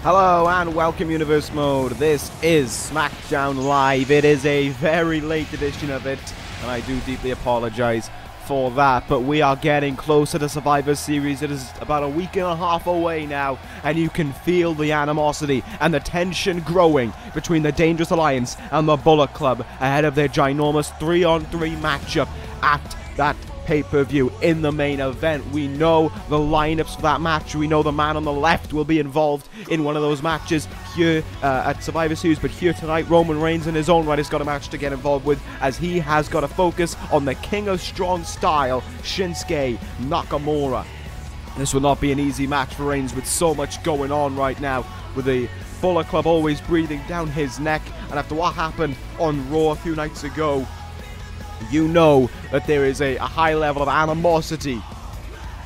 Hello and welcome Universe Mode. This is Smackdown Live. It is a very late edition of it, and I do deeply apologize for that, but we are getting closer to Survivor Series. It is about a week and a half away now, and you can feel the animosity and the tension growing between the Dangerous Alliance and the Bullet Club ahead of their ginormous 3-on-3 matchup at that pay-per-view in the main event. We know the lineups for that match. We know the man on the left will be involved in one of those matches here at Survivor Series, but here tonight Roman Reigns in his own right has got a match to get involved with, as he has got to focus on the King of Strong Style, Shinsuke Nakamura. This will not be an easy match for Reigns with so much going on right now, with the Bullet Club always breathing down his neck, and after what happened on Raw a few nights ago, you know that there is a high level of animosity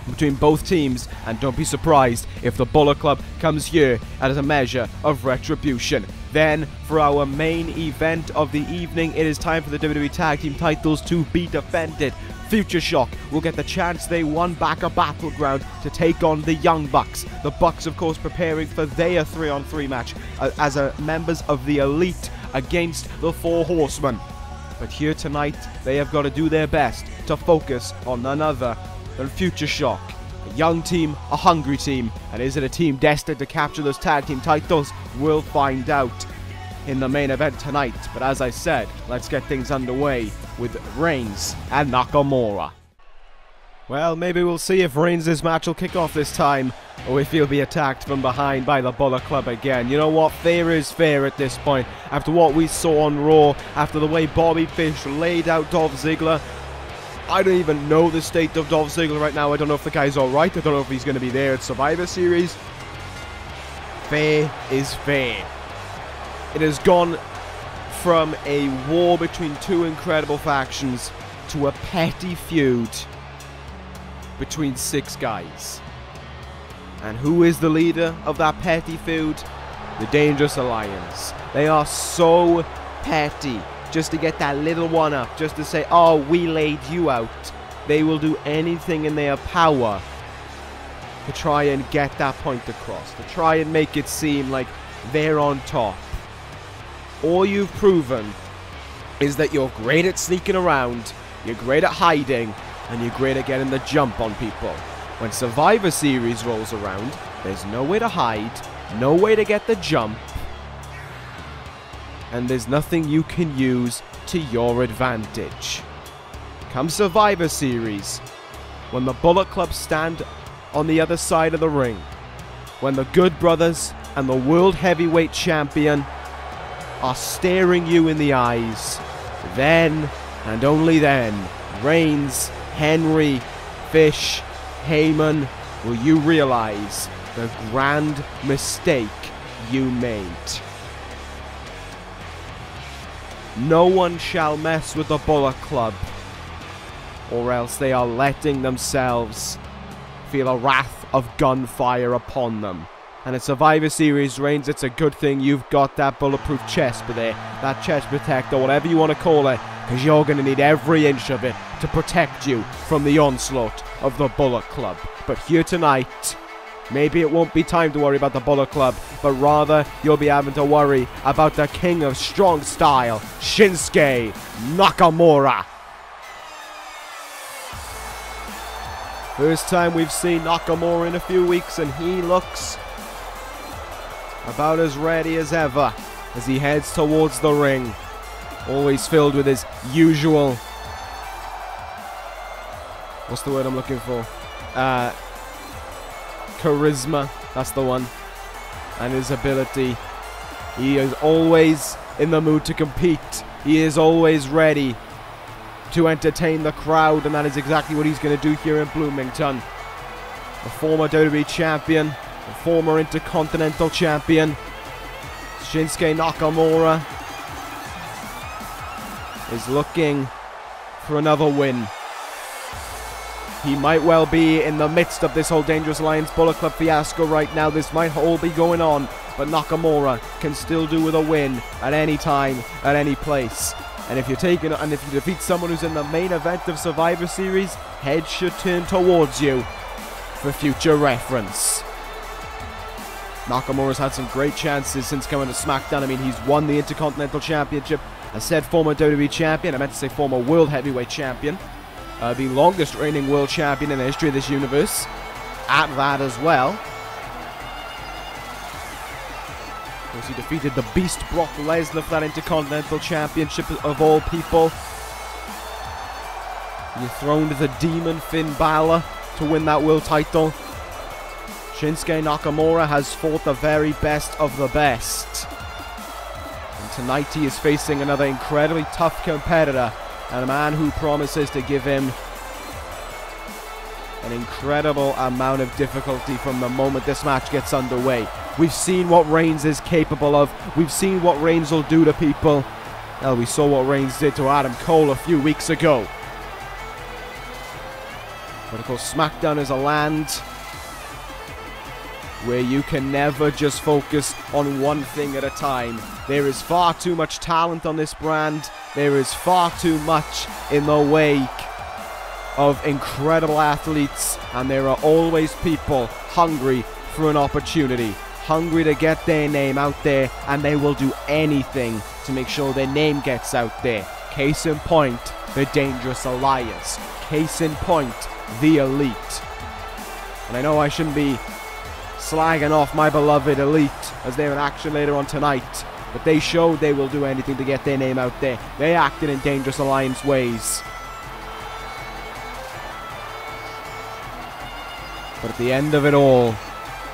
between both teams, and don't be surprised if the Bullet Club comes here as a measure of retribution. Then, for our main event of the evening, it is time for the WWE Tag Team titles to be defended. Future Shock will get the chance they won back a Battleground to take on the Young Bucks. The Bucks, of course, preparing for their 3-on-3 match as members of the Elite against the Four Horsemen. But here tonight, they have got to do their best to focus on none other than Future Shock. A young team, a hungry team, and is it a team destined to capture those tag team titles? We'll find out in the main event tonight. But as I said, let's get things underway with Reigns and Nakamura. Well, maybe we'll see if Reigns' match will kick off this time, or if he'll be attacked from behind by the Bullet Club again. You know what? Fair is fair at this point. After what we saw on Raw, after the way Bobby Fish laid out Dolph Ziggler, I don't even know the state of Dolph Ziggler right now. I don't know if the guy's alright. I don't know if he's going to be there at Survivor Series. Fair is fair. It has gone from a war between two incredible factions to a petty feud between 6 guys. And who is the leader of that petty feud? The Dangerous Alliance. They are so petty just to get that little one up, just to say, oh, we laid you out. They will do anything in their power to try and get that point across, to try and make it seem like they're on top. All you've proven is that you're great at sneaking around, you're great at hiding, and you're great at getting the jump on people. When Survivor Series rolls around, there's no way to hide, no way to get the jump, and there's nothing you can use to your advantage. Come Survivor Series, when the Bullet Club stand on the other side of the ring, when the Good Brothers and the World Heavyweight Champion are staring you in the eyes, then, and only then, Reigns, Henry, Fish, Heyman, will you realize the grand mistake you made. No one shall mess with the Bullet Club, or else they are letting themselves feel a wrath of gunfire upon them. And in Survivor Series, Reigns, it's a good thing you've got that bulletproof chest there, that chest protector, whatever you want to call it, because you're going to need every inch of it to protect you from the onslaught of the Bullet Club. But here tonight, maybe it won't be time to worry about the Bullet Club, but rather you'll be having to worry about the King of Strong Style, Shinsuke Nakamura. First time we've seen Nakamura in a few weeks, and he looks about as ready as ever as he heads towards the ring. Always filled with his usual, what's the word I'm looking for? Charisma, that's the one. And his ability. He is always in the mood to compete. He is always ready to entertain the crowd, and that is exactly what he's going to do here in Bloomington. The former WWE Champion, the former Intercontinental Champion, Shinsuke Nakamura, is looking for another win. He might well be in the midst of this whole Dangerous Alliance Bullet Club fiasco right now. This might all be going on, but Nakamura can still do with a win at any time, at any place. And if you defeat someone who's in the main event of Survivor Series, heads should turn towards you for future reference. Nakamura's had some great chances since coming to SmackDown. I mean, he's won the Intercontinental Championship. I said former WWE Champion. I meant to say former World Heavyweight Champion. The longest reigning World Champion in the history of this universe. At that as well. Of course, he defeated the Beast Brock Lesnar for that Intercontinental Championship of all people. He throned the Demon Finn Balor to win that world title. Shinsuke Nakamura has fought the very best of the best. And tonight he is facing another incredibly tough competitor, and a man who promises to give him an incredible amount of difficulty from the moment this match gets underway. We've seen what Reigns is capable of. We've seen what Reigns will do to people. Well, we saw what Reigns did to Adam Cole a few weeks ago. But of course, SmackDown is a land where you can never just focus on one thing at a time. There is far too much talent on this brand. There is far too much in the wake of incredible athletes, and there are always people hungry for an opportunity, hungry to get their name out there, and they will do anything to make sure their name gets out there. Case in point, the Dangerous Alliance. Case in point, the Elite. And I know I shouldn't be slagging off my beloved Elite as they're in action later on tonight, but they showed they will do anything to get their name out there. They acted in Dangerous Alliance ways. But at the end of it all,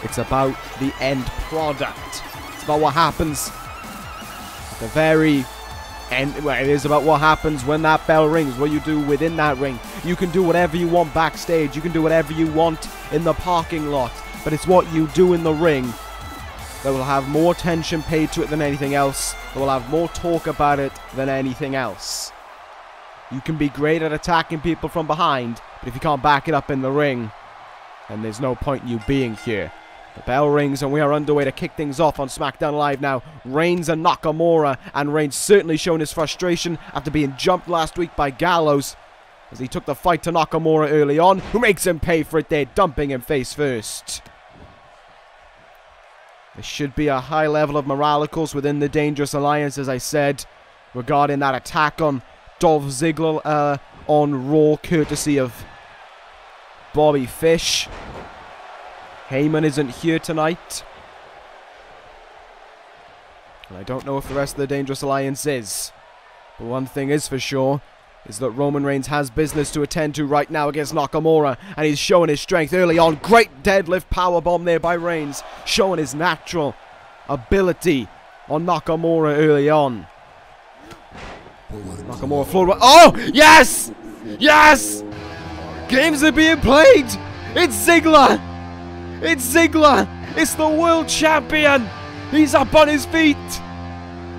it's about the end product. It's about what happens at the very end. Well, it is about what happens when that bell rings, what you do within that ring. You can do whatever you want backstage. You can do whatever you want in the parking lot. But it's what you do in the ring that will have more attention paid to it than anything else. That will have more talk about it than anything else. You can be great at attacking people from behind, but if you can't back it up in the ring, and there's no point in you being here. The bell rings and we are underway to kick things off on SmackDown Live now. Reigns and Nakamura, and Reigns certainly showing his frustration after being jumped last week by Gallows as he took the fight to Nakamura early on, who makes him pay for it there, dumping him face first. There should be a high level of morale, of course, within the Dangerous Alliance, as I said, regarding that attack on Dolph Ziggler on Raw, courtesy of Bobby Fish. Heyman isn't here tonight. And I don't know if the rest of the Dangerous Alliance is. But one thing is for sure, is that Roman Reigns has business to attend to right now against Nakamura. And he's showing his strength early on. Great deadlift powerbomb there by Reigns. Showing his natural ability on Nakamura early on. Nakamura floor. Oh! Yes! Yes! Games are being played! It's Ziggler! It's Ziggler! It's the world champion! He's up on his feet!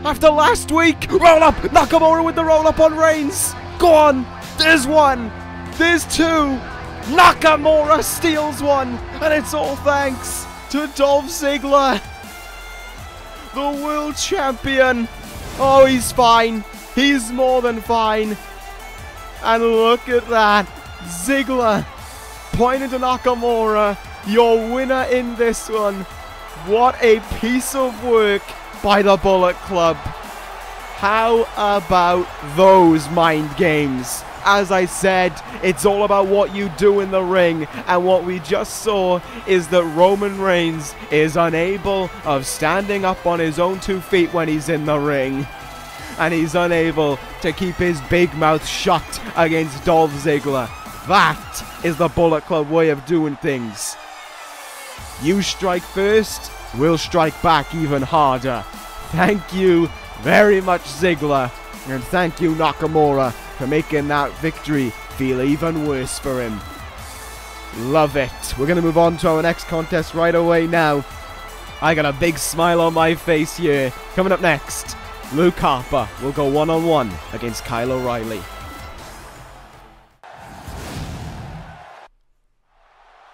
After last week! Roll up! Nakamura with the roll up on Reigns! Go on! There's one! There's two! Nakamura steals one! And it's all thanks to Dolph Ziggler! The world champion! Oh, he's fine! He's more than fine! And look at that! Ziggler pointing to Nakamura, your winner in this one. What a piece of work by the Bullet Club. How about those mind games? As I said, it's all about what you do in the ring, and what we just saw is that Roman Reigns is unable of standing up on his own 2 feet when he's in the ring. And he's unable to keep his big mouth shut against Dolph Ziggler. That is the Bullet Club way of doing things. You strike first, we'll strike back even harder. Thank you very much, Ziggler. And thank you, Nakamura, for making that victory feel even worse for him. Love it. We're going to move on to our next contest right away now. I got a big smile on my face here. Coming up next, Luke Harper will go one-on-one against Kyle O'Reilly.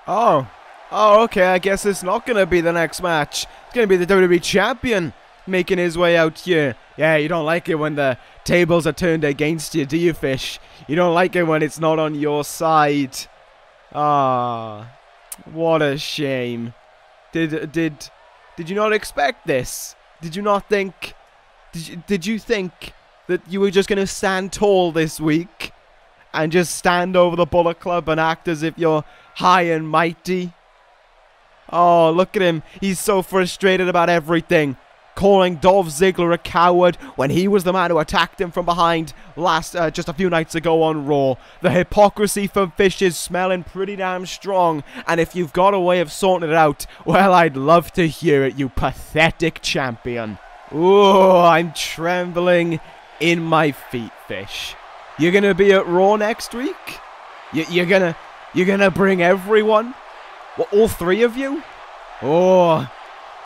Oh, okay, I guess it's not going to be the next match. It's going to be the WWE Champion making his way out here. Yeah, you don't like it when the tables are turned against you, do you, Fish? You don't like it when it's not on your side. Ah, what a shame. Did Did you not expect this? Did you not think... Did you think that you were just going to stand tall this week? And just stand over the Bullet Club and act as if you're high and mighty? Oh, look at him. He's so frustrated about everything. Calling Dolph Ziggler a coward when he was the man who attacked him from behind just a few nights ago on Raw. The hypocrisy from Fish is smelling pretty damn strong, and if you've got a way of sorting it out, well, I'd love to hear it, you pathetic champion. Ooh, I'm trembling in my feet, Fish. You're gonna be at Raw next week? You're gonna bring everyone? What, all three of you? Oh,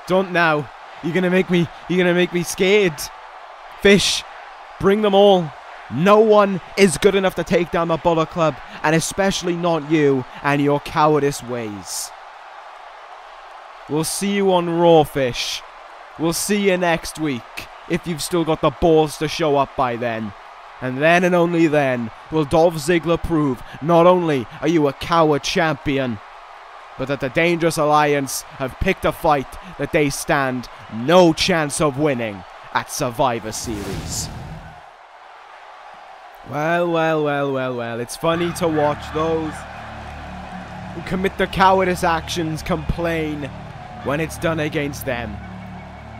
don't now. You're gonna make me scared. Fish, bring them all. No one is good enough to take down the Bullet Club, and especially not you and your cowardice ways. We'll see you on Raw, Fish. We'll see you next week, if you've still got the balls to show up by then. And then and only then will Dolph Ziggler prove not only are you a coward champion, but that the Dangerous Alliance have picked a fight that they stand no chance of winning at Survivor Series. Well, it's funny to watch those who commit the cowardice actions complain when it's done against them.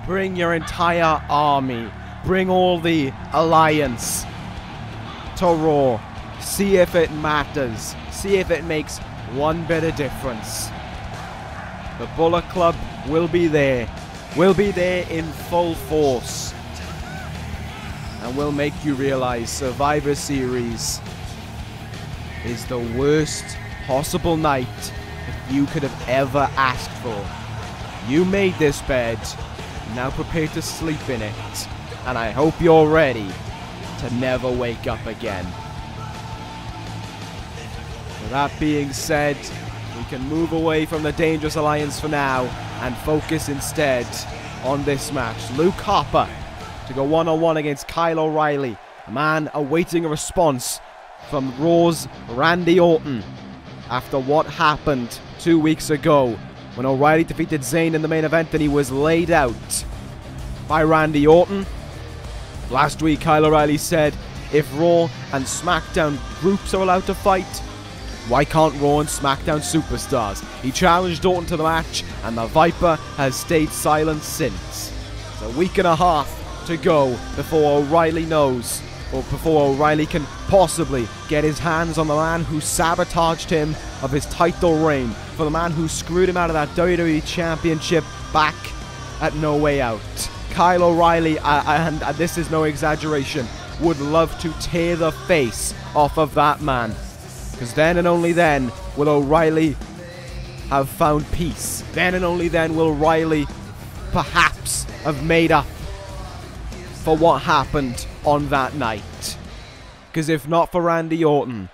Bring your entire army, bring all the Alliance to Raw. See if it matters, see if it makes one bit of difference. The Bullet Club will be there. We'll be there in full force. And we'll make you realize Survivor Series is the worst possible night that you could have ever asked for. You made this bed. Now prepare to sleep in it. And I hope you're ready to never wake up again. With that being said, we can move away from the Dangerous Alliance for now and focus instead on this match. Luke Harper to go one-on-one against Kyle O'Reilly, a man awaiting a response from Raw's Randy Orton after what happened 2 weeks ago when O'Reilly defeated Zayn in the main event and he was laid out by Randy Orton. Last week, Kyle O'Reilly said if Raw and SmackDown groups are allowed to fight, why can't Raw and SmackDown superstars? He challenged Orton to the match, and the Viper has stayed silent since. It's a week and a half to go before O'Reilly knows, or before O'Reilly can possibly get his hands on the man who sabotaged him of his title reign, for the man who screwed him out of that WWE Championship back at No Way Out. Kyle O'Reilly, and this is no exaggeration, would love to tear the face off of that man. Because then and only then will O'Reilly have found peace. Then and only then will O'Reilly perhaps have made up for what happened on that night. Because if not for Randy Orton,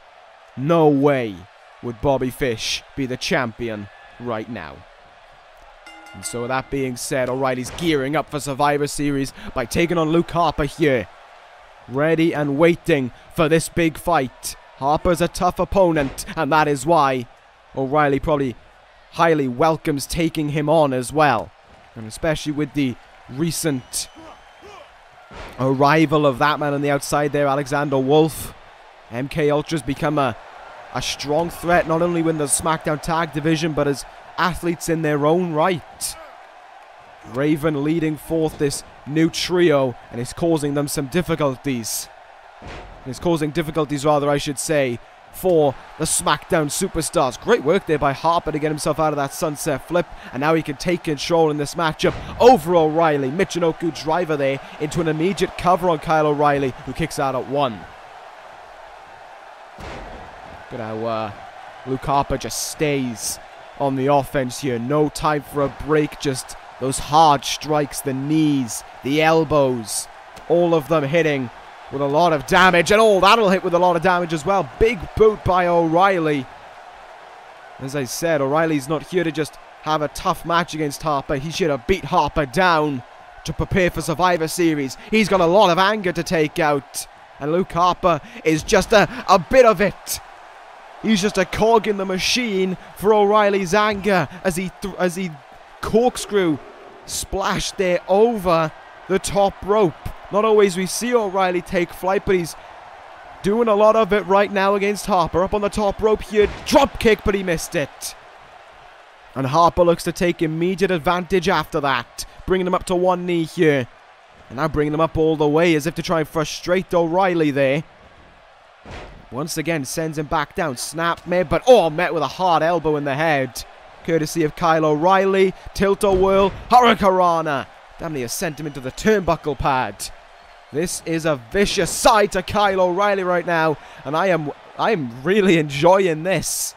no way would Bobby Fish be the champion right now. And so with that being said, O'Reilly's gearing up for Survivor Series by taking on Luke Harper here. Ready and waiting for this big fight. Harper's a tough opponent, and that is why O'Reilly probably highly welcomes taking him on as well. And especially with the recent arrival of that man on the outside there, Alexander Wolf. MKULTRA's become a strong threat, not only in the SmackDown Tag Division, but as athletes in their own right. Raven leading forth this new trio, and is causing them some difficulties. It's causing difficulties, rather, I should say, for the SmackDown superstars. Great work there by Harper to get himself out of that sunset flip, and now he can take control in this matchup over O'Reilly. Michinoku driver there into an immediate cover on Kyle O'Reilly, who kicks out at 1. Look at how Luke Harper just stays on the offense here. No time for a break, just those hard strikes, the knees, the elbows, all of them hitting with a lot of damage, and all that'll hit with a lot of damage as well. Big boot by O'Reilly. As I said, O'Reilly's not here to just have a tough match against Harper. He's here to beat Harper down to prepare for Survivor Series. He's got a lot of anger to take out, and Luke Harper is just a bit of it. He's just a cog in the machine for O'Reilly's anger as he corkscrew splash there over the top rope. Not always we see O'Reilly take flight, but he's doing a lot of it right now against Harper. Up on the top rope here, drop kick, but he missed it. And Harper looks to take immediate advantage after that, bringing him up to one knee here. And now bringing him up all the way as if to try and frustrate O'Reilly there. Once again, sends him back down. Snap mid, but met with a hard elbow in the head. Courtesy of Kyle O'Reilly. Tilt-a-whirl. Hurricanrana. Damn near sent him into the turnbuckle pad. This is a vicious side to Kyle O'Reilly right now. And I am really enjoying this.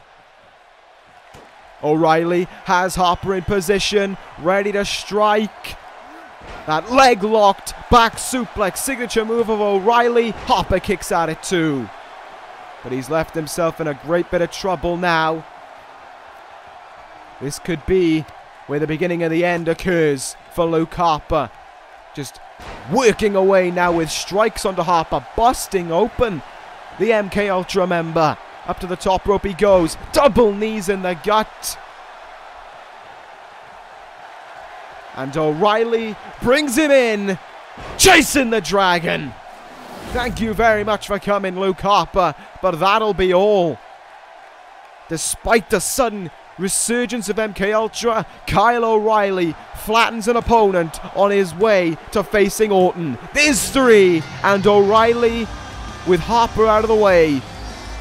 O'Reilly has Harper in position. Ready to strike. That leg locked. Back suplex. Signature move of O'Reilly. Harper kicks at it too. But he's left himself in a great bit of trouble now. This could be where the beginning of the end occurs for Luke Harper. Just working away now with strikes onto Harper. Busting open the MKULTRA member. Up to the top rope he goes. Double knees in the gut. And O'Reilly brings him in. Chasing the dragon. Thank you very much for coming, Luke Harper, but that'll be all. Despite the sudden resurgence of MKUltra, Kyle O'Reilly flattens an opponent on his way to facing Orton. There's three, and O'Reilly, with Harper out of the way,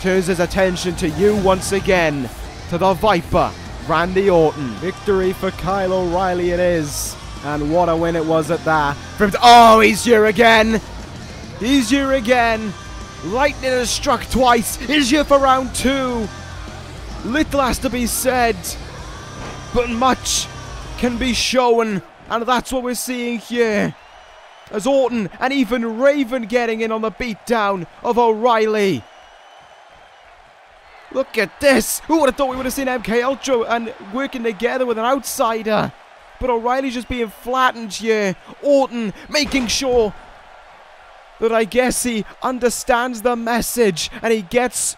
turns his attention to you once again, to the Viper, Randy Orton. Victory for Kyle O'Reilly it is, and what a win it was at that. Oh, he's here again! He's here again. Lightning has struck twice. He's here for round two. Little has to be said, but much can be shown, and that's what we're seeing here. As Orton and even Raven getting in on the beatdown of O'Reilly. Look at this. Who would have thought we would have seen MKUltra and working together with an outsider? But O'Reilly's just being flattened here. Orton making sure that I guess he understands the message and he gets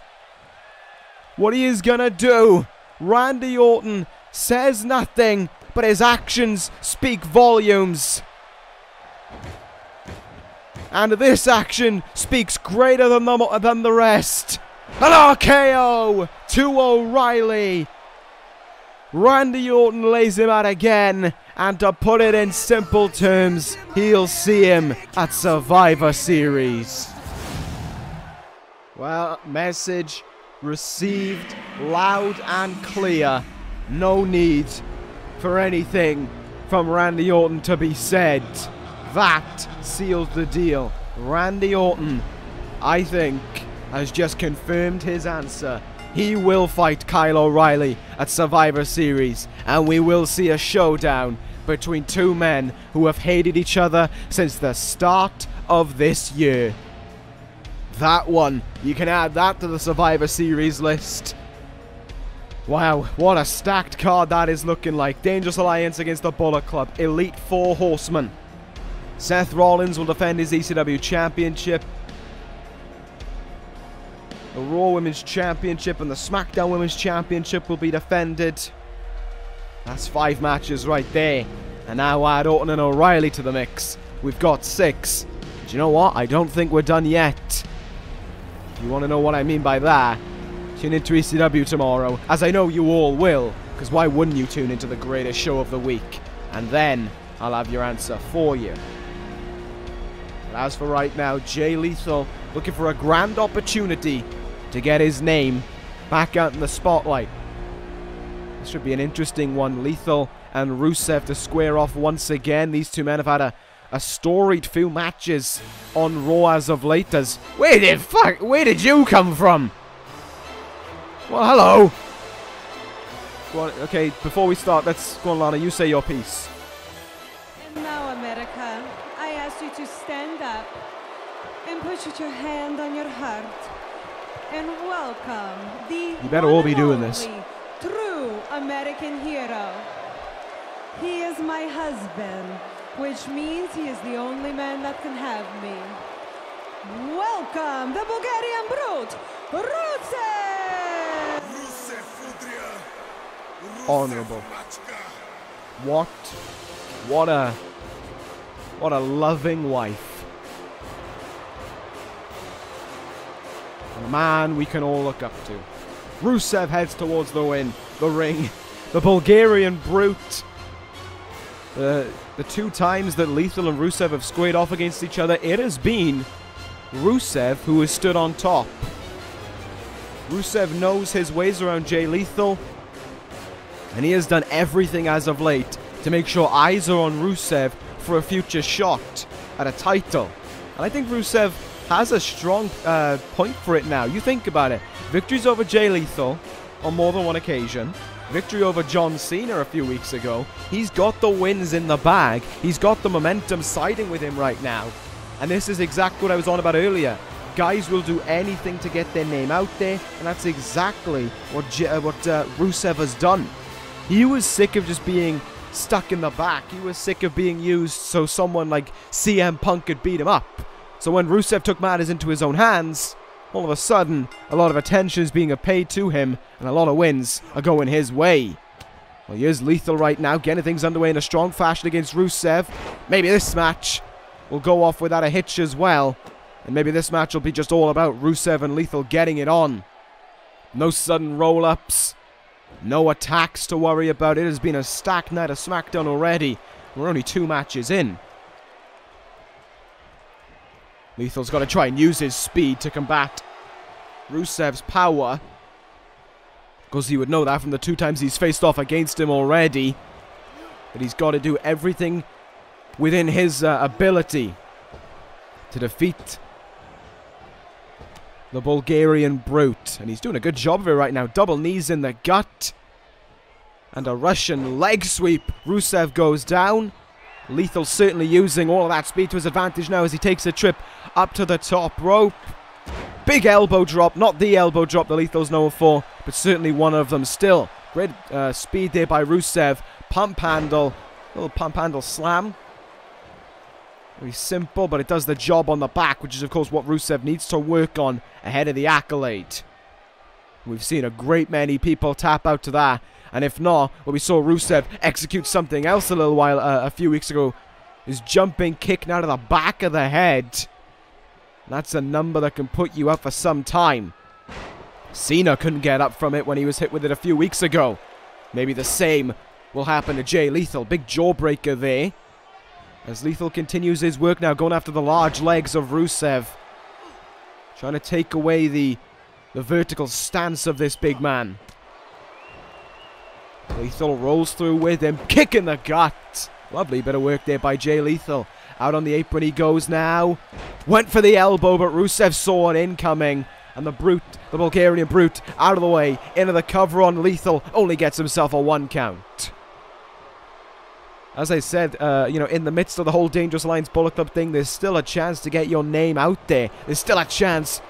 what he is gonna do. Randy Orton says nothing, but his actions speak volumes. And this action speaks greater than the rest. An RKO to O'Reilly. Randy Orton lays him out again, and to put it in simple terms, he'll see him at Survivor Series. Well, message received loud and clear. No need for anything from Randy Orton to be said. That seals the deal. Randy Orton, I think, has just confirmed his answer. He will fight Kyle O'Reilly at Survivor Series, and we will see a showdown between two men who have hated each other since the start of this year. That one, you can add that to the Survivor Series list. Wow, what a stacked card that is looking like. Dangerous Alliance against the Bullet Club. Elite Four Horsemen. Seth Rollins will defend his ECW Championship. The Raw Women's Championship and the Smackdown Women's Championship will be defended. That's 5 matches right there. And now add Orton and O'Reilly to the mix. We've got 6. Do you know what? I don't think we're done yet. If you want to know what I mean by that, tune into ECW tomorrow, as I know you all will, because why wouldn't you tune into the greatest show of the week? And then I'll have your answer for you. But as for right now, Jay Lethal looking for a grand opportunity to get his name back out in the spotlight. This should be an interesting one. Lethal and Rusev to square off once again. These two men have had a storied few matches on Raw as of late. Where did you come from? Well, hello. Go on, okay, before we start, let's go on, Lana. You say your piece. And now, America, I ask you to stand up and put your hand on your heart and welcome the you better all be doing this. True American hero. He is my husband, which means he is the only man that can have me. Welcome the Bulgarian Brute, Rusev! Honorable. What What a loving wife. And a man we can all look up to. Rusev heads towards the ring. The Bulgarian Brute. The 2 times that Lethal and Rusev have squared off against each other, it has been Rusev who has stood on top. Rusev knows his ways around Jay Lethal, and he has done everything as of late to make sure eyes are on Rusev for a future shot at a title. And I think Rusev has a strong point for it now. You think about it. Victories over Jay Lethal on more than one occasion. Victory over John Cena a few weeks ago. He's got the wins in the bag. He's got the momentum siding with him right now. And this is exactly what I was on about earlier. Guys will do anything to get their name out there, and that's exactly what Rusev has done. He was sick of just being stuck in the back. He was sick of being used so someone like CM Punk could beat him up. So when Rusev took matters into his own hands, all of a sudden, a lot of attention is being paid to him, and a lot of wins are going his way. Well, here's Lethal right now, getting things underway in a strong fashion against Rusev. Maybe this match will go off without a hitch as well. And maybe this match will be just all about Rusev and Lethal getting it on. No sudden roll-ups. No attacks to worry about. It has been a stacked night of Smackdown already. We're only 2 matches in. Lethal's got to try and use his speed to combat Rusev's power. Because he would know that from the 2 times he's faced off against him already. But he's got to do everything within his ability to defeat the Bulgarian Brute. And he's doing a good job of it right now. Double knees in the gut. And a Russian leg sweep. Rusev goes down. Lethal certainly using all of that speed to his advantage now as he takes a trip up to the top rope. Big elbow drop. Not the elbow drop that Lethal's known for, but certainly one of them still. Great speed there by Rusev. Pump handle. Little pump handle slam. Very simple, but it does the job on the back, which is, of course, what Rusev needs to work on ahead of the accolade. We've seen a great many people tap out to that. And if not, well, we saw Rusev execute something else a few weeks ago. His jumping kick out of the back of the head. That's a number that can put you up for some time. Cena couldn't get up from it when he was hit with it a few weeks ago. Maybe the same will happen to Jay Lethal. Big jawbreaker there. As Lethal continues his work now, going after the large legs of Rusev. Trying to take away the vertical stance of this big man. Lethal rolls through with him. Kick in the gut. Lovely bit of work there by Jay Lethal. Out on the apron he goes now. Went for the elbow, but Rusev saw it incoming. And the Bulgarian Brute, out of the way. Into the cover on Lethal. Only gets himself a 1 count. As I said, in the midst of the whole Dangerous Alliance Bullet Club thing, there's still a chance to get your name out there. There's still a chance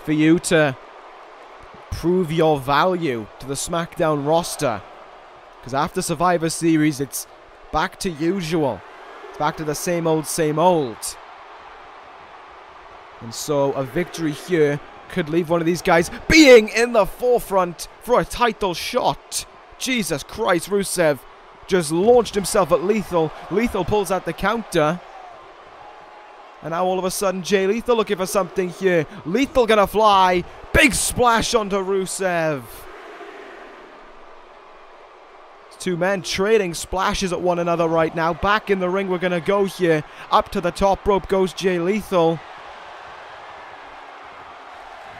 for you to prove your value to the SmackDown roster. Because after Survivor Series, it's back to usual. It's back to the same old, same old. And so a victory here could leave one of these guys being in the forefront for a title shot. Jesus Christ, Rusev just launched himself at Lethal. Lethal pulls out the counter. And now all of a sudden, Jay Lethal looking for something here. Lethal gonna fly. Big splash onto Rusev. 2 men trading splashes at one another right now. Back in the ring we're gonna go here. Up to the top rope goes Jay Lethal.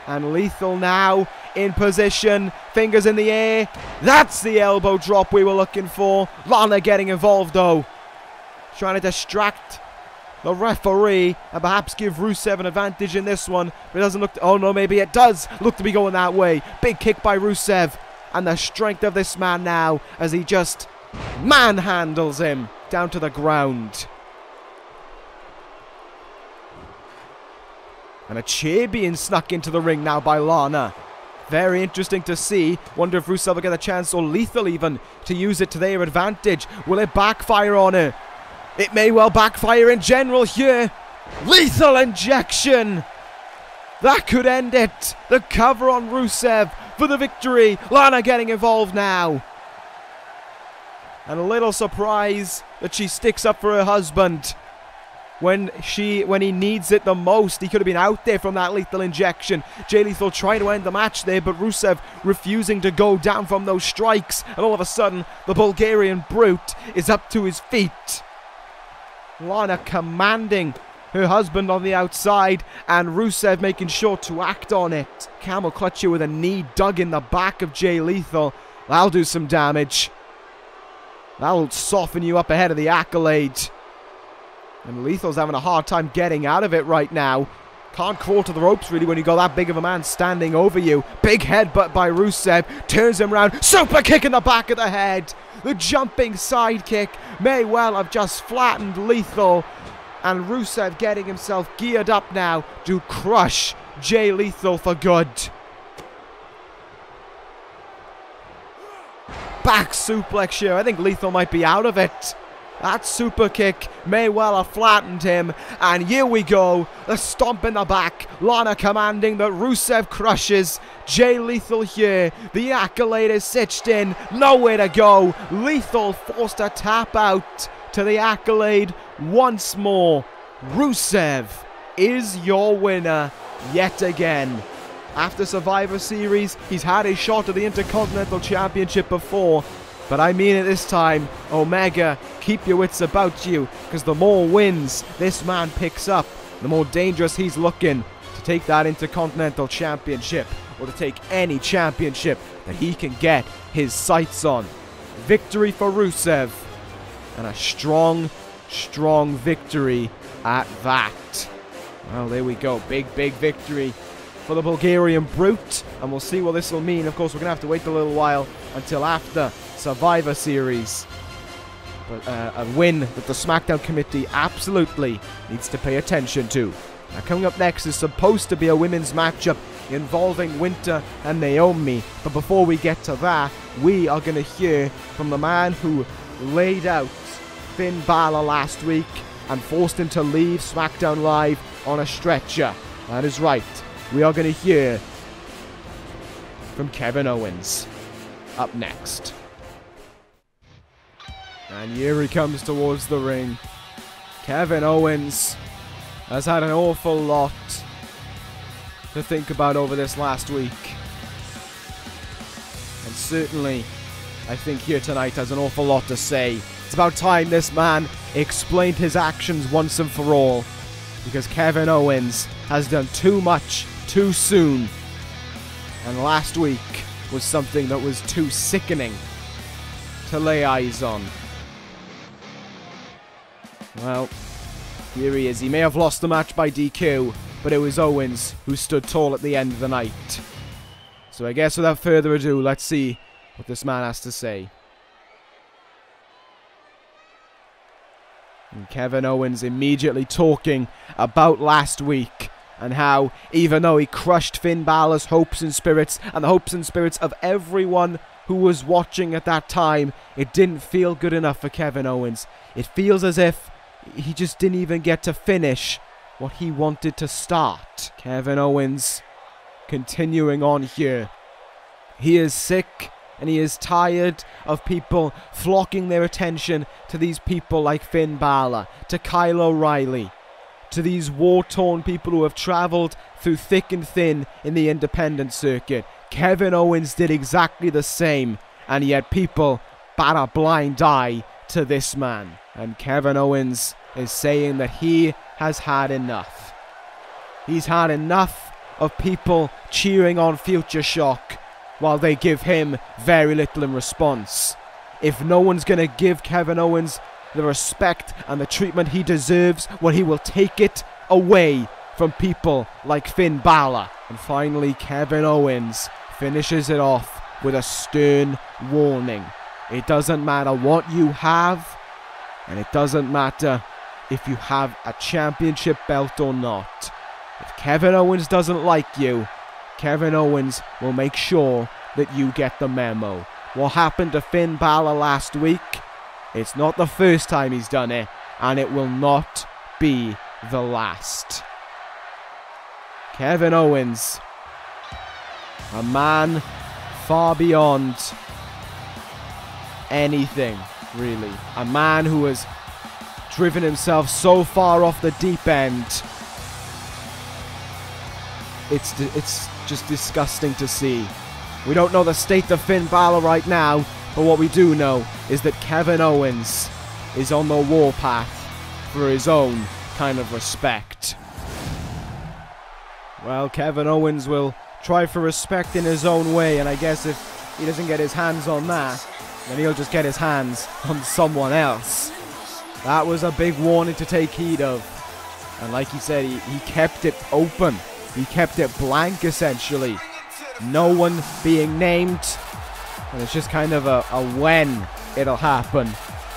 And Lethal now in position. Fingers in the air. That's the elbow drop we were looking for. Lana getting involved though. Trying to distract the referee and perhaps give Rusev an advantage in this one. But it doesn't look... oh no, maybe it does look to be going that way. Big kick by Rusev. And the strength of this man now as he just manhandles him down to the ground. And a chair being snuck into the ring now by Lana. Very interesting to see. Wonder if Rusev will get a chance, or Lethal even, to use it to their advantage. Will it backfire on her? It may well backfire in general here. Lethal injection. That could end it. The cover on Rusev for the victory. Lana getting involved now. And a little surprise that she sticks up for her husband when he needs it the most. He could have been out there from that lethal injection. Jay Lethal trying to end the match there, but Rusev refusing to go down from those strikes. And all of a sudden, the Bulgarian brute is up to his feet. Lana commanding her husband on the outside, and Rusev making sure to act on it. Camel clutcher with a knee dug in the back of Jay Lethal. That'll do some damage. That'll soften you up ahead of the Accolade. And Lethal's having a hard time getting out of it right now. Can't crawl to the ropes really when you got that big of a man standing over you. Big headbutt by Rusev. Turns him around. Super kick in the back of the head. The jumping sidekick may well have just flattened Lethal. And Rusev getting himself geared up now to crush Jay Lethal for good. Back suplex here. I think Lethal might be out of it. That super kick may well have flattened him. And here we go. The stomp in the back. Lana commanding that Rusev crushes Jay Lethal here. The Accolade is stitched in. Nowhere to go. Lethal forced to tap out to the Accolade once more. Rusev is your winner yet again. After Survivor Series, he's had his shot at the Intercontinental Championship before. But I mean it this time. Omega, keep your wits about you, because the more wins this man picks up, the more dangerous he's looking to take that Intercontinental Championship, or to take any championship that he can get his sights on. Victory for Rusev, and a strong, strong victory at that. Well, there we go. Big, big victory for the Bulgarian brute, and we'll see what this will mean. Of course, we're going to have to wait a little while until after Survivor Series. But a win that the Smackdown committee absolutely needs to pay attention to. Now, coming up next is supposed to be a women's matchup involving Winter and Naomi. But before we get to that, we are going to hear from the man who laid out Finn Balor last week and forced him to leave SmackDown Live on a stretcher. That is right. We are going to hear from Kevin Owens up next. And here he comes towards the ring. Kevin Owens has had an awful lot to think about over this last week. And certainly, I think here tonight has an awful lot to say. It's about time this man explained his actions once and for all. Because Kevin Owens has done too much too soon. And last week was something that was too sickening to lay eyes on. Well, here he is. He may have lost the match by DQ, but it was Owens who stood tall at the end of the night. So I guess without further ado, let's see what this man has to say. And Kevin Owens immediately talking about last week and how even though he crushed Finn Balor's hopes and spirits and the hopes and spirits of everyone who was watching at that time, it didn't feel good enough for Kevin Owens. It feels as if he just didn't even get to finish what he wanted to start. Kevin Owens continuing on here. He is sick and he is tired of people flocking their attention to these people like Finn Balor, to Kyle O'Reilly, to these war-torn people who have travelled through thick and thin in the independent circuit. Kevin Owens did exactly the same, and yet people bat a blind eye to this man. And Kevin Owens is saying that he has had enough. He's had enough of people cheering on Future Shock while they give him very little in response. If no one's going to give Kevin Owens the respect and the treatment he deserves, well, he will take it away from people like Finn Balor. And finally, Kevin Owens finishes it off with a stern warning. It doesn't matter what you have, and it doesn't matter if you have a championship belt or not. If Kevin Owens doesn't like you, Kevin Owens will make sure that you get the memo. What happened to Finn Balor last week? It's not the first time he's done it, and it will not be the last. Kevin Owens, a man far beyond anything really. A man who has driven himself so far off the deep end. It's just disgusting to see. We don't know the state of Finn Balor right now, but what we do know is that Kevin Owens is on the warpath for his own kind of respect. Well, Kevin Owens will try for respect in his own way, and I guess if he doesn't get his hands on that, then he'll just get his hands on someone else. That was a big warning to take heed of. And like he said, he kept it open. He kept it blank, essentially. No one being named. And it's just kind of a when it'll happen,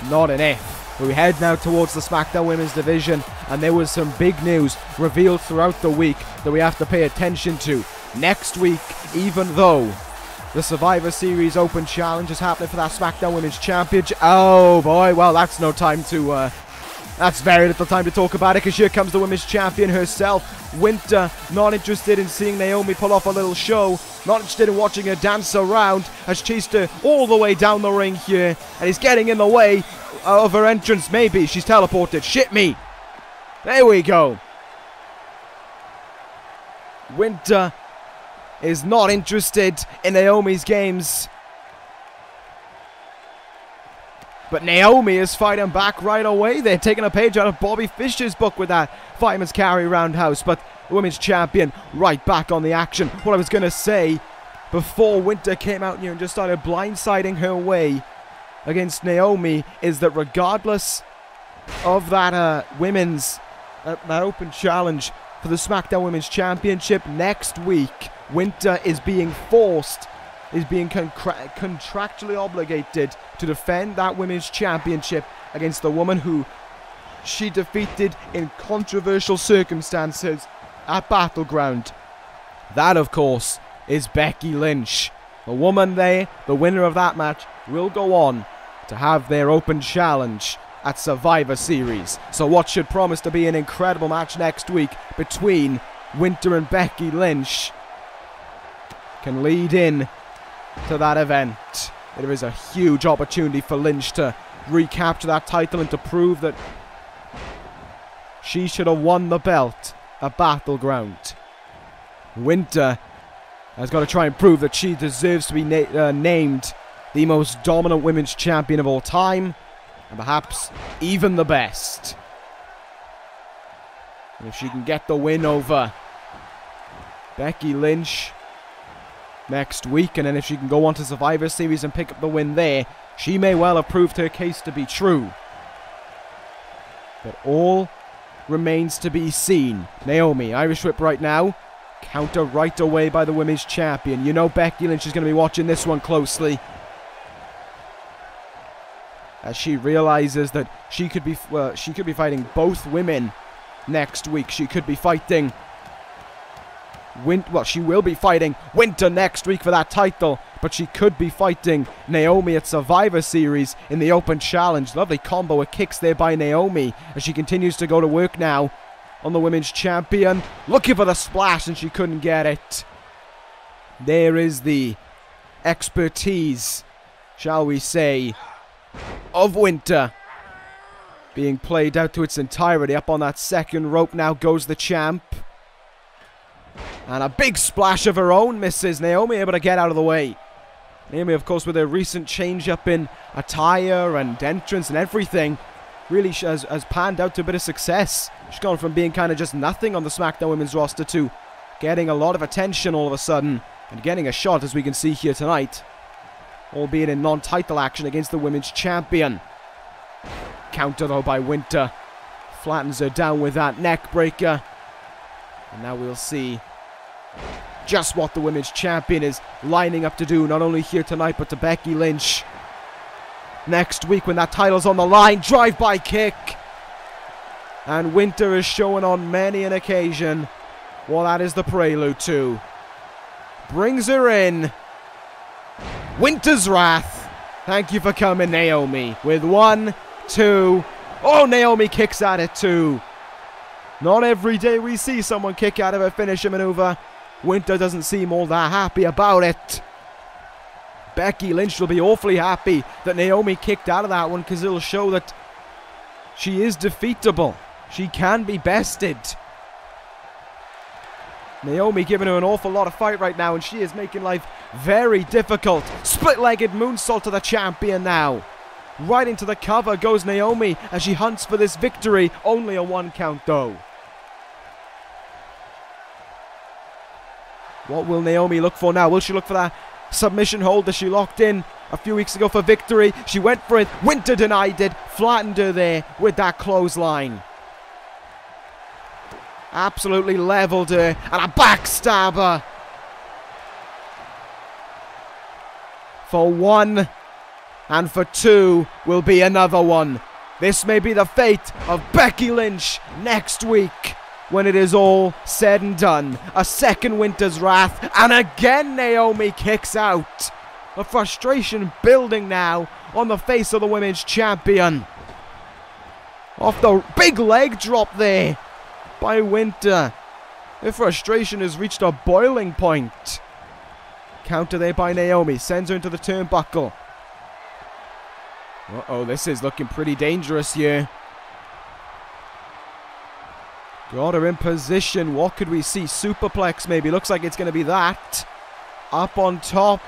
not an if. We head now towards the Smackdown Women's Division, and there was some big news revealed throughout the week that we have to pay attention to. Next week, even though the Survivor Series Open Challenge is happening for that Smackdown Women's Championship. Oh boy, well that's no time to, that's very little time to talk about it, because here comes the Women's Champion herself. Winter, not interested in seeing Naomi pull off a little show, not interested in watching her dance around, has chased her all the way down the ring here, and he's getting in the way of her entrance. Maybe she's teleported. Shit me. There we go. Winter is not interested in Naomi's games. But Naomi is fighting back right away. They're taking a page out of Bobby Fischer's book with that fireman's carry roundhouse. But the Women's Champion right back on the action. What I was going to say before Winter came out here and just started blindsiding her way against Naomi is that regardless of that women's that open challenge for the SmackDown Women's Championship next week, Winter is being forced, is being contractually obligated to defend that Women's Championship against the woman who she defeated in controversial circumstances at Battleground. That, of course, is Becky Lynch. The woman there, the winner of that match, will go on to have their open challenge at Survivor Series. So what should promise to be an incredible match next week between Winter and Becky Lynch can lead in to that event. There is a huge opportunity for Lynch to recapture that title and to prove that she should have won the belt at Battleground. Winter has got to try and prove that she deserves to be named the most dominant women's champion of all time, and perhaps even the best. And if she can get the win over Becky Lynch next week, and then if she can go on to Survivor Series and pick up the win there, she may well have proved her case to be true. But all remains to be seen. Naomi, Irish whip right now. Counter right away by the women's champion. You know Becky Lynch is going to be watching this one closely, as she realizes that she could be fighting both women next week. She could be fighting she will be fighting Winter next week for that title, but she could be fighting Naomi at Survivor Series in the Open Challenge. Lovely combo of kicks there by Naomi as she continues to go to work now on the women's champion. Looking for the splash, and she couldn't get it. There is the expertise, shall we say, of Winter being played out to its entirety. Up on that second rope now goes the champ. And a big splash of her own misses. Naomi able to get out of the way. Naomi, of course, with her recent change up in attire and entrance and everything, really has panned out to a bit of success. She's gone from being kind of just nothing on the SmackDown Women's roster to getting a lot of attention all of a sudden, and getting a shot, as we can see here tonight, albeit in non-title action against the Women's Champion. Counter though by Winter. Flattens her down with that neck breaker. And now we'll see just what the Women's Champion is lining up to do, not only here tonight, but to Becky Lynch next week when that title's on the line. Drive-by kick. And Winter is showing on many an occasion what that is the prelude to. Brings her in. Winter's Wrath. Thank you for coming, Naomi. With 1, 2. Oh, Naomi kicks at it too. Not every day we see someone kick out of a finisher maneuver. Winter doesn't seem all that happy about it. Becky Lynch will be awfully happy that Naomi kicked out of that one, because it'll show that she is defeatable. She can be bested. Naomi giving her an awful lot of fight right now, and she is making life very difficult. Split-legged moonsault to the champion now. Right into the cover goes Naomi as she hunts for this victory. Only a 1 count though. What will Naomi look for now? Will she look for that submission hold that she locked in a few weeks ago for victory? She went for it. Winter denied it. Flattened her there with that clothesline. Absolutely leveled her. And a backstabber. For 1 and for 2 will be another one. This may be the fate of Becky Lynch next week when it is all said and done. A second Winter's Wrath, and again Naomi kicks out. The frustration building now on the face of the women's champion. Off the big leg drop there by Winter. The frustration has reached a boiling point. Counter there by Naomi, sends her into the turnbuckle. Uh-oh, this is looking pretty dangerous here. Got her in position. What could we see? Superplex maybe. Looks like it's going to be that. Up on top.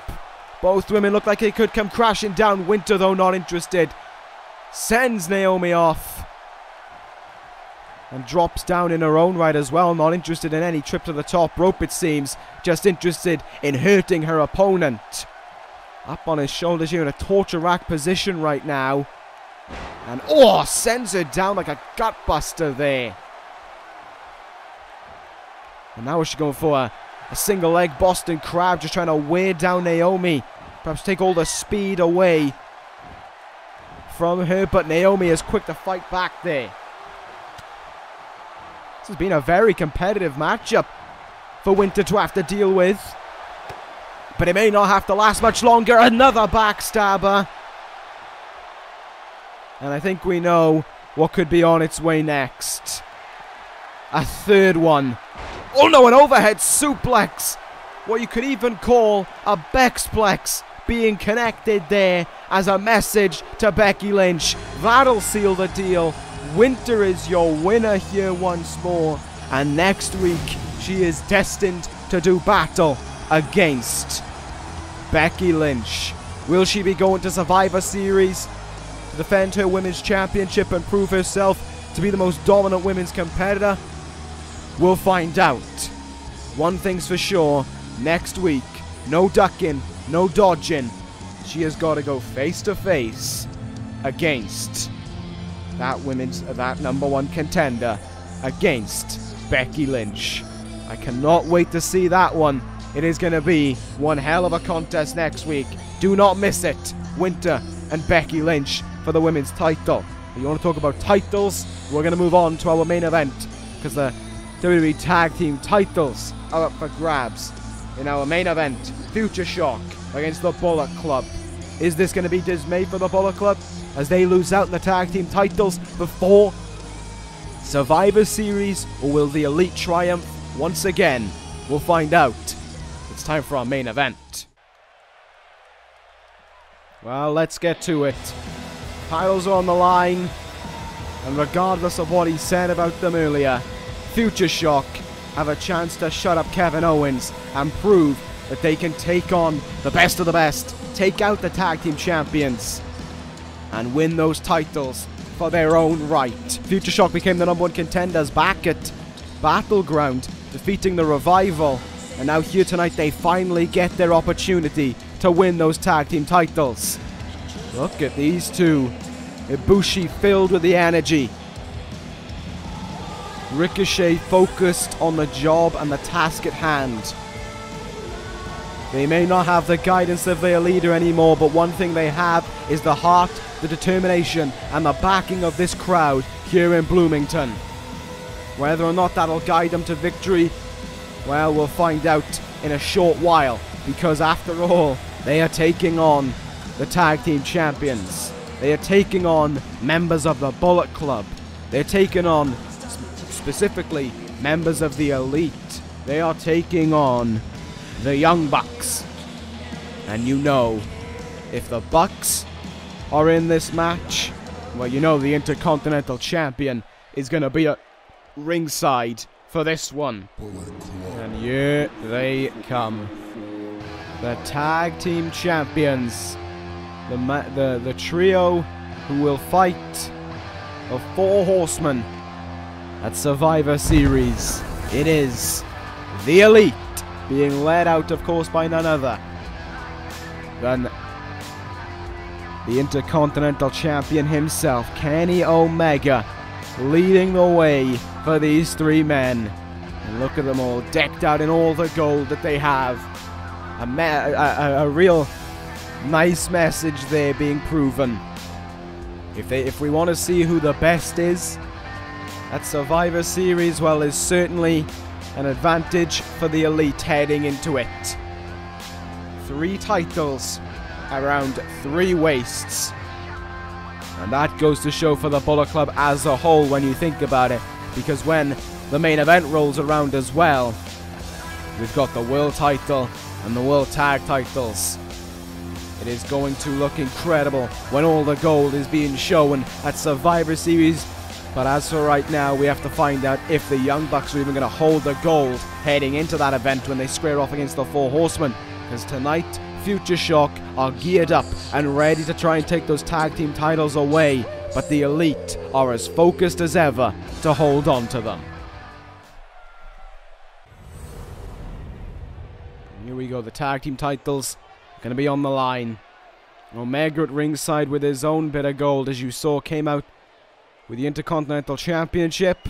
Both women look like they could come crashing down. Winter, though, not interested. Sends Naomi off. And drops down in her own right as well. Not interested in any trip to the top rope, it seems. Just interested in hurting her opponent. Up on his shoulders here in a torture rack position right now. And, oh, sends her down like a gutbuster there. And now she's going for a single leg Boston Crab, just trying to wear down Naomi. Perhaps take all the speed away from her, but Naomi is quick to fight back there. This has been a very competitive matchup for Winter to have to deal with. But it may not have to last much longer. Another backstabber. And I think we know what could be on its way next. A third one. Oh no, an overhead suplex. What you could even call a Bexplex being connected there as a message to Becky Lynch. That'll seal the deal. Winter is your winner here once more. And next week, she is destined to do battle against Becky Lynch. Will she be going to Survivor Series to defend her women's championship and prove herself to be the most dominant women's competitor? We'll find out. One thing's for sure, next week, no ducking, no dodging. She has got to go face to face against that #1 contender, against Becky Lynch. I cannot wait to see that one. It is going to be one hell of a contest next week. Do not miss it. Winter and Becky Lynch for the women's title. If you want to talk about titles, we're going to move on to our main event, because the WWE Tag Team titles are up for grabs. In our main event, Future Shock against the Bullet Club. Is this going to be dismay for the Bullet Club as they lose out in the Tag Team titles before Survivor Series, or will the Elite triumph once again? We'll find out. It's time for our main event. Well, let's get to it. Titles are on the line, and regardless of what he said about them earlier, Future Shock have a chance to shut up Kevin Owens and prove that they can take on the best of the best, take out the Tag Team Champions, and win those titles for their own right. Future Shock became the #1 contenders back at Battleground, defeating the Revival, and now here tonight they finally get their opportunity to win those Tag Team titles. Look at these two. Ibushi filled with the energy. Ricochet focused on the job and the task at hand. They may not have the guidance of their leader anymore, but one thing they have is the heart, the determination, and the backing of this crowd here in Bloomington. Whether or not that'll guide them to victory, well, we'll find out in a short while, because after all, they are taking on the Tag Team Champions. They are taking on members of the Bullet Club. They're taking on specifically members of the Elite. They are taking on the Young Bucks. And you know if the Bucks are in this match, well, you know the Intercontinental Champion is going to be at ringside for this one. And here they come. The Tag Team Champions. The trio who will fight of 4 horsemen at Survivor Series. It is the Elite, being led out, of course, by none other than the Intercontinental Champion himself, Kenny Omega, leading the way for these 3 men. And look at them all, decked out in all the gold that they have. A real nice message there being proven. If we want to see who the best is at Survivor Series, well, there's certainly an advantage for the Elite heading into it. 3 titles around 3 waists. And that goes to show for the Bullet Club as a whole when you think about it. Because when the main event rolls around as well, we've got the World title and the World Tag titles. It is going to look incredible when all the gold is being shown at Survivor Series. But as for right now, we have to find out if the Young Bucks are even going to hold the gold heading into that event when they square off against the 4 horsemen. Because tonight, Future Shock are geared up and ready to try and take those tag team titles away. But the Elite are as focused as ever to hold on to them. Here we go, the tag team titles going to be on the line. Omega at ringside with his own bit of gold, as you saw, came out with the Intercontinental Championship,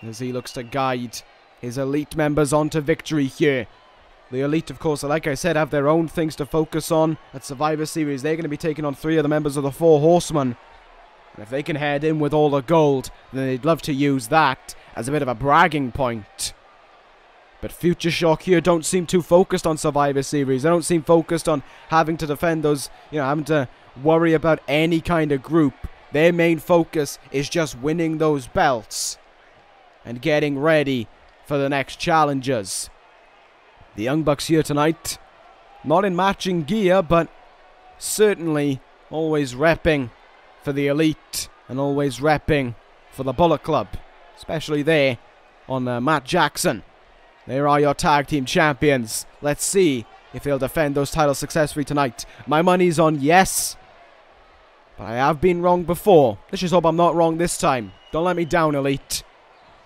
as he looks to guide his Elite members on to victory here. The Elite, of course, like I said, have their own things to focus on at Survivor Series. They're going to be taking on 3 of the members of the 4 horsemen. And if they can head in with all the gold, then they'd love to use that as a bit of a bragging point. But Future Shock here don't seem too focused on Survivor Series. They don't seem focused on having to defend those, having to worry about any kind of group. Their main focus is just winning those belts and getting ready for the next challengers. The Young Bucks here tonight, not in matching gear, but certainly always repping for the Elite and always repping for the Bullet Club, especially there on Matt Jackson. There are your tag team champions. Let's see if they'll defend those titles successfully tonight. My money's on yes, but I have been wrong before. Let's just hope I'm not wrong this time. Don't let me down, Elite.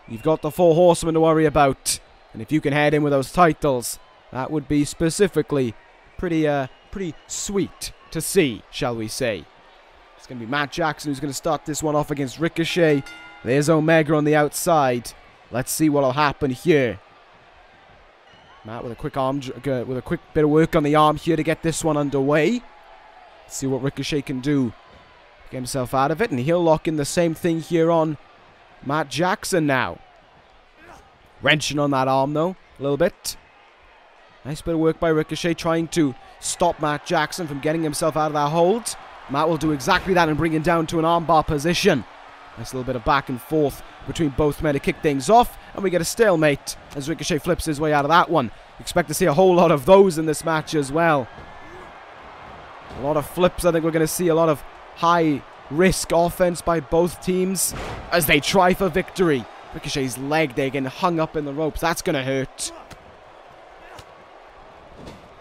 You've got the 4 horsemen to worry about, and if you can head in with those titles, that would be specifically pretty sweet to see, shall we say. It's going to be Matt Jackson who's going to start this one off against Ricochet. There's Omega on the outside. Let's see what'll happen here. Matt with a quick bit of work on the arm here to get this one underway. Let's see what Ricochet can do to get himself out of it, and he'll lock in the same thing here on Matt Jackson now. Wrenching on that arm though, a little bit. Nice bit of work by Ricochet trying to stop Matt Jackson from getting himself out of that hold. Matt will do exactly that and bring him down to an armbar position. Nice little bit of back and forth between both men to kick things off, and we get a stalemate as Ricochet flips his way out of that one. Expect to see a whole lot of those in this match as well. A lot of flips. I think we're going to see a lot of high risk offense by both teams as they try for victory. Ricochet's leg there getting hung up in the ropes. That's going to hurt.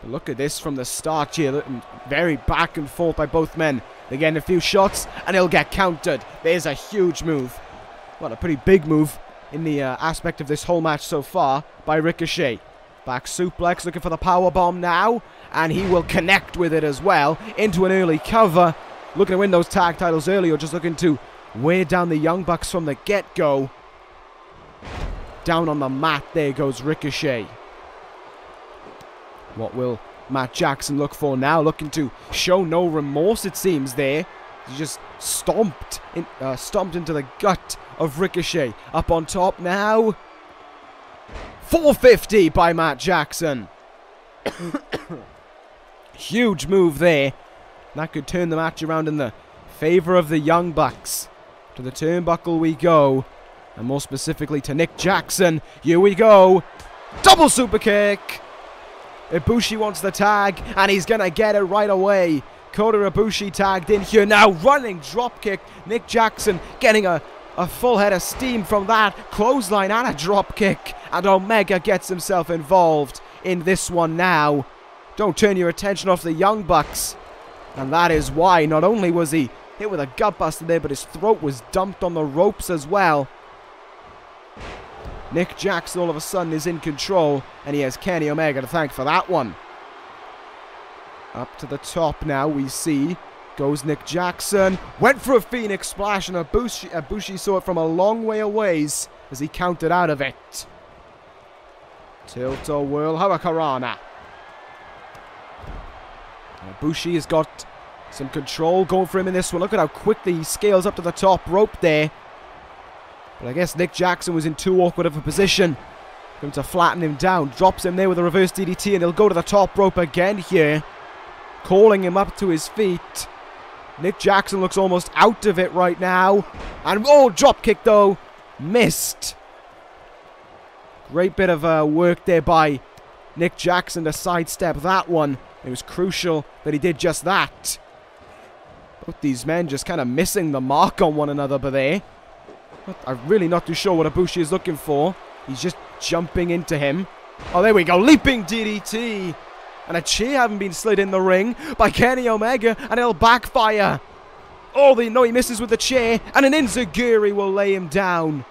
But look at this from the start here. Very back and forth by both men. They're getting a few shots and he'll get countered. There's a huge move. Well, a pretty big move in the aspect of this whole match so far by Ricochet. Back suplex, looking for the powerbomb now. And he will connect with it as well into an early cover. Looking to win those tag titles early, or just looking to wear down the Young Bucks from the get-go. Down on the mat, there goes Ricochet. What will Matt Jackson look for now? Looking to show no remorse, it seems, there. He just stomped into the gut of Ricochet. Up on top now. 450 by Matt Jackson. Huge move there. That could turn the match around in the favor of the Young Bucks. To the turnbuckle we go. And more specifically to Nick Jackson. Here we go. Double super kick. Ibushi wants the tag, and he's going to get it right away. Kota Ibushi tagged in here now. Running dropkick. Nick Jackson getting a full head of steam from that. Clothesline and a dropkick. And Omega gets himself involved in this one now. Don't turn your attention off the Young Bucks. And that is why. Not only was he hit with a gutbuster there, but his throat was dumped on the ropes as well. Nick Jackson all of a sudden is in control, and he has Kenny Omega to thank for that one. Up to the top now we see goes Nick Jackson. Went for a Phoenix Splash, and Ibushi saw it from a long way away as he countered out of it. Tilt-a-whirl Hurricanrana. Ibushi has got some control going for him in this one. Look at how quickly he scales up to the top rope there. But I guess Nick Jackson was in too awkward of a position for him to flatten him down. Drops him there with a reverse DDT, and he'll go to the top rope again here. Calling him up to his feet. Nick Jackson looks almost out of it right now. And, oh, drop kick though. Missed. Great bit of work there by Nick Jackson to sidestep that one. It was crucial that he did just that. Both these men just kind of missing the mark on one another, but I'm really not too sure what Ibushi is looking for. He's just jumping into him. Oh, there we go. Leaping DDT. And a chair having been slid in the ring by Kenny Omega, and it'll backfire. Oh, no, he misses with the chair, and an enziguri will lay him down.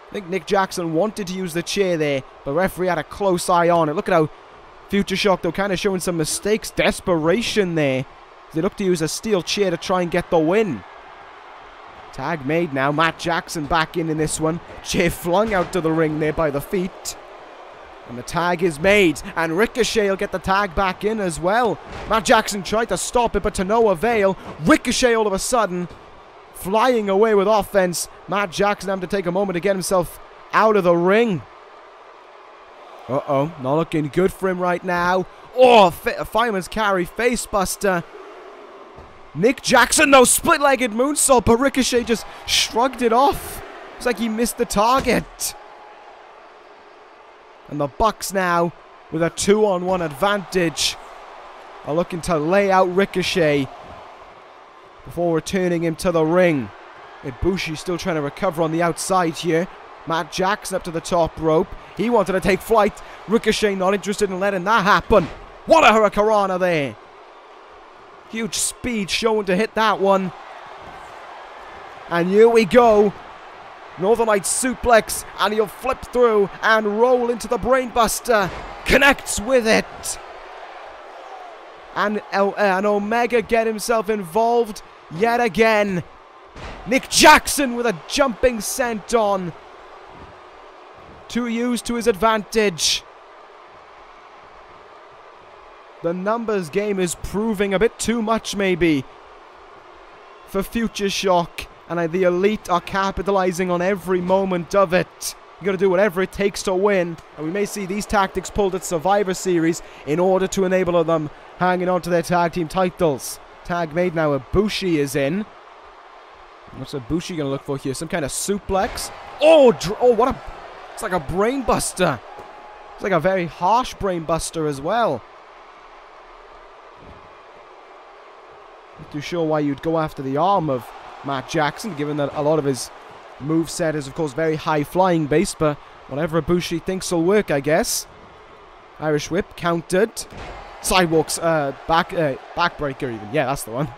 I think Nick Jackson wanted to use the chair there, but the referee had a close eye on it. Look at how Future Shock, though, kind of showing some mistakes. Desperation there. They look to use a steel chair to try and get the win. Tag made now. Matt Jackson back in this one. Chair flung out to the ring there by the feet. And the tag is made. And Ricochet will get the tag back in as well. Matt Jackson tried to stop it, but to no avail. Ricochet all of a sudden flying away with offense. Matt Jackson having to take a moment to get himself out of the ring. Uh-oh. Not looking good for him right now. Oh, Fireman's Carry. Facebuster. Nick Jackson, no, split-legged moonsault, but Ricochet just shrugged it off. It's like he missed the target. And the Bucks now, with a 2-on-1 advantage, are looking to lay out Ricochet before returning him to the ring. Ibushi still trying to recover on the outside here. Matt Jackson up to the top rope. He wanted to take flight. Ricochet not interested in letting that happen. What a Hurricanrana there. Huge speed shown to hit that one. And here we go. Northern Lights suplex. And he'll flip through and roll into the brainbuster. Connects with it. And Omega get himself involved yet again. Nick Jackson with a jumping senton to use to his advantage. The numbers game is proving a bit too much, maybe, for Future Shock. And the Elite are capitalizing on every moment of it. You got to do whatever it takes to win. And we may see these tactics pulled at Survivor Series in order to enable them hanging on to their tag team titles. Tag made now. Ibushi is in. What's Ibushi going to look for here? Some kind of suplex. Oh, what a... It's like a brain buster. It's like a very harsh brain buster as well. Not too sure why you'd go after the arm of Matt Jackson, given that a lot of his moveset is, of course, very high-flying based, but whatever Ibushi thinks will work, I guess. Irish Whip countered. Sidewalks, backbreaker even. Yeah, that's the one.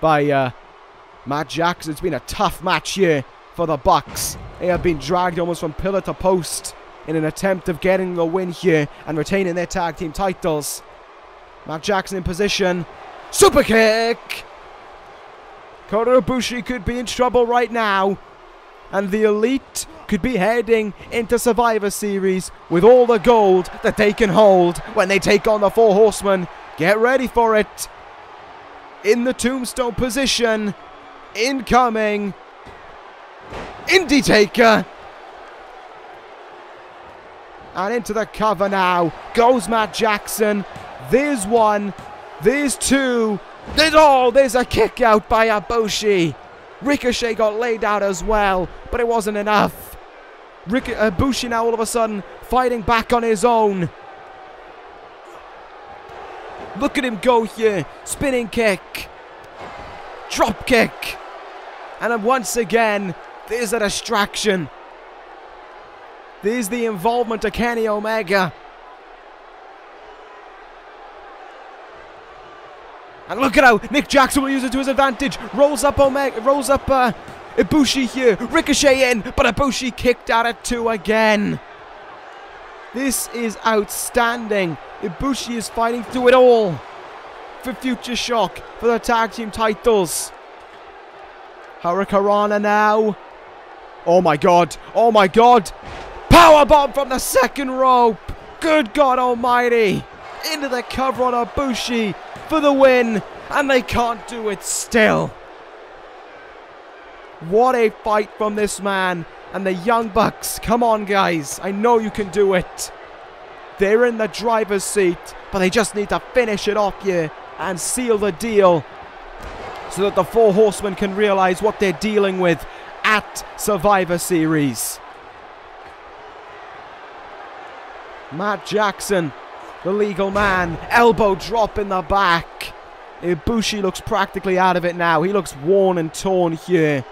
By Matt Jackson. It's been a tough match here for the Bucks. They have been dragged almost from pillar to post in an attempt of getting the win here and retaining their tag team titles. Matt Jackson in position. Super kick! Kota Ibushi could be in trouble right now. And the Elite could be heading into Survivor Series with all the gold that they can hold when they take on the Four Horsemen. Get ready for it. In the tombstone position. Incoming. Indie Taker. And into the cover now goes Matt Jackson. There's one. There's two. There's a kick out by Ibushi. Ricochet got laid out as well, but it wasn't enough. Ibushi now all of a sudden fighting back on his own. Look at him go here. Spinning kick. Drop kick. And then once again, there's a distraction. There's the involvement of Kenny Omega. And look at how Nick Jackson will use it to his advantage. Rolls up Ibushi here. Ricochet in, but Ibushi kicked out at 2 again. This is outstanding. Ibushi is fighting through it all for Future Shock, for the tag team titles. Hurricanrana now. Oh my god. Oh my god. Powerbomb from the second rope. Good God almighty. Into the cover on Ibushi for the win. And they can't do it still. What a fight from this man. And the Young Bucks. Come on, guys. I know you can do it. They're in the driver's seat. But they just need to finish it off here and seal the deal. So that the 4 Horsemen can realize what they're dealing with at Survivor Series. Matt Jackson, the legal man. Elbow drop in the back. Ibushi looks practically out of it now. He looks worn and torn here.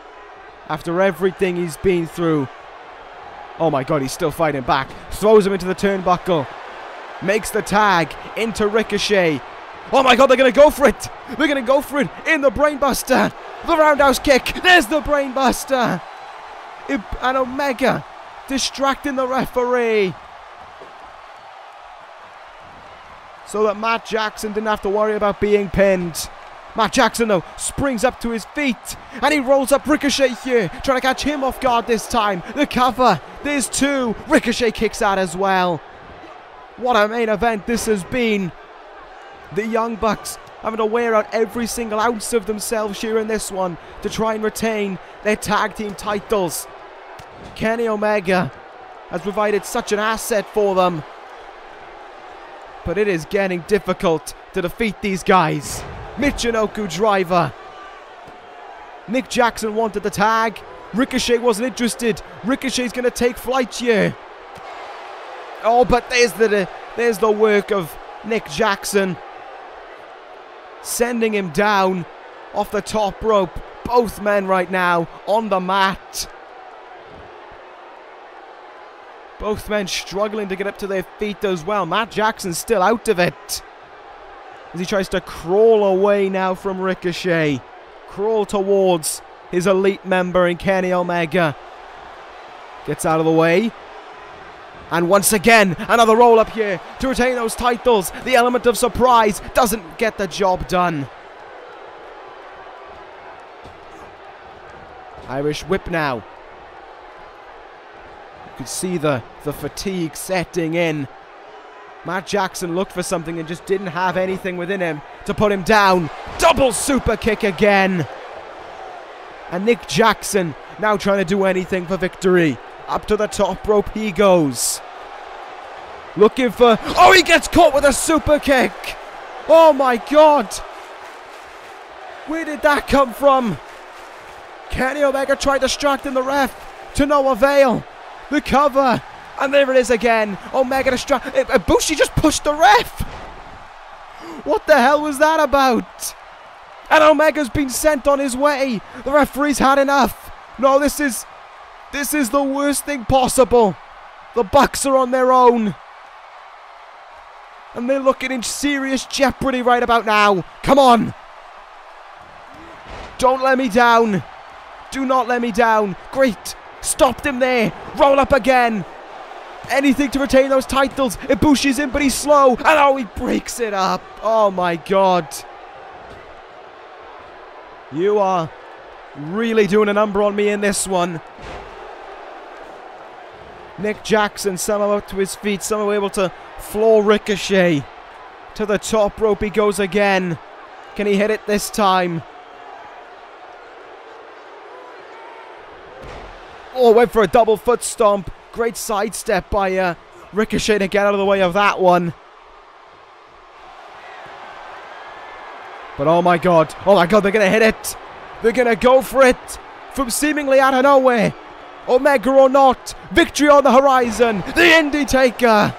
After everything he's been through. Oh my god, he's still fighting back. Throws him into the turnbuckle. Makes the tag into Ricochet. Oh my god, they're going to go for it. They're going to go for it in the brainbuster. The roundhouse kick. There's the brainbuster. And Omega distracting the referee. So that Matt Jackson didn't have to worry about being pinned. Matt Jackson, though, springs up to his feet. And he rolls up Ricochet here. Trying to catch him off guard this time. The cover. There's 2. Ricochet kicks out as well. What a main event this has been. The Young Bucks having to wear out every single ounce of themselves here in this one to try and retain their tag team titles. Kenny Omega has provided such an asset for them. But it is getting difficult to defeat these guys. Michinoku driver. Nick Jackson wanted the tag. Ricochet wasn't interested. Ricochet's going to take flight here. Oh, but there's the work of Nick Jackson. Sending him down off the top rope. Both men right now on the mat. Both men struggling to get up to their feet as well. Matt Jackson's still out of it. As he tries to crawl away now from Ricochet. Crawl towards his elite member in Kenny Omega. Gets out of the way. And once again, another roll-up here to retain those titles. The element of surprise doesn't get the job done. Irish whip now. You could see the fatigue setting in. Matt Jackson looked for something and just didn't have anything within him to put him down. Double super kick again. And Nick Jackson now trying to do anything for victory. Up to the top rope he goes. Looking for... Oh, he gets caught with a super kick. Oh my god. Where did that come from? Kenny Omega tried distracting the ref to no avail. The cover. And there it is again. Omega distracted. Ibushi just pushed the ref. What the hell was that about? And Omega's been sent on his way. The referee's had enough. No, this is the worst thing possible. The Bucks are on their own. And they're looking in serious jeopardy right about now. Come on. Don't let me down. Do not let me down. Great. Stopped him there. Roll up again. Anything to retain those titles. Ibushi's in, but he's slow. And oh, he breaks it up. Oh my god. You are really doing a number on me in this one. Nick Jackson somehow up to his feet. Somehow able to floor Ricochet. To the top rope he goes again. Can he hit it this time? Oh, went for a double foot stomp. Great sidestep by Ricochet to get out of the way of that one. But oh my god, they're going to hit it. They're going to go for it from seemingly out of nowhere. Omega or not, victory on the horizon. The Indie Taker.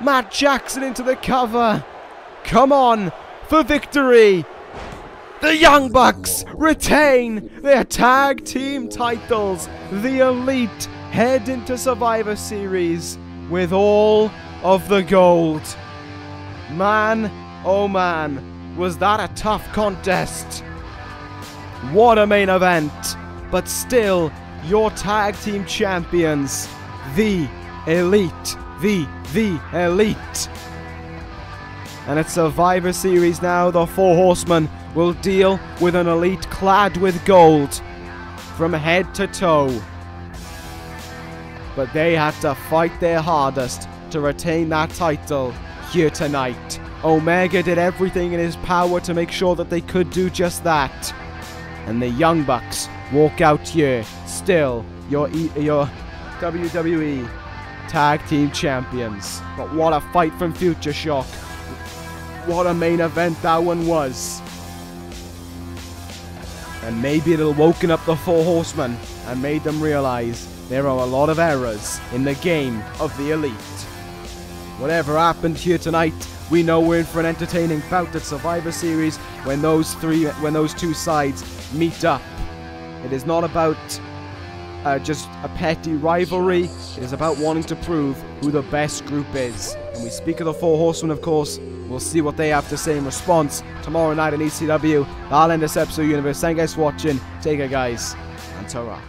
Matt Jackson into the cover. Come on for victory. The Young Bucks retain their tag team titles. The Elite head into Survivor Series with all of the gold. Man, oh man, was that a tough contest. What a main event. But still, your tag team champions, the Elite. The Elite. And at Survivor Series now, the Four Horsemen will deal with an Elite clad with gold from head to toe. But they had to fight their hardest to retain that title here tonight. Omega did everything in his power to make sure that they could do just that. And the Young Bucks walk out here, still your WWE Tag Team Champions. But what a fight from Future Shock. What a main event that one was. And maybe it'll woken up the Four Horsemen and made them realize there are a lot of errors in the game of the Elite. Whatever happened here tonight, we know we're in for an entertaining bout at Survivor Series when those two sides meet up. It is not about just a petty rivalry. It is about wanting to prove who the best group is. And we speak of the Four Horsemen, of course. We'll see what they have to say in response tomorrow night on ECW. I'll end this episode, Universe. Thank you guys for watching. Take care, guys. And ta-ra.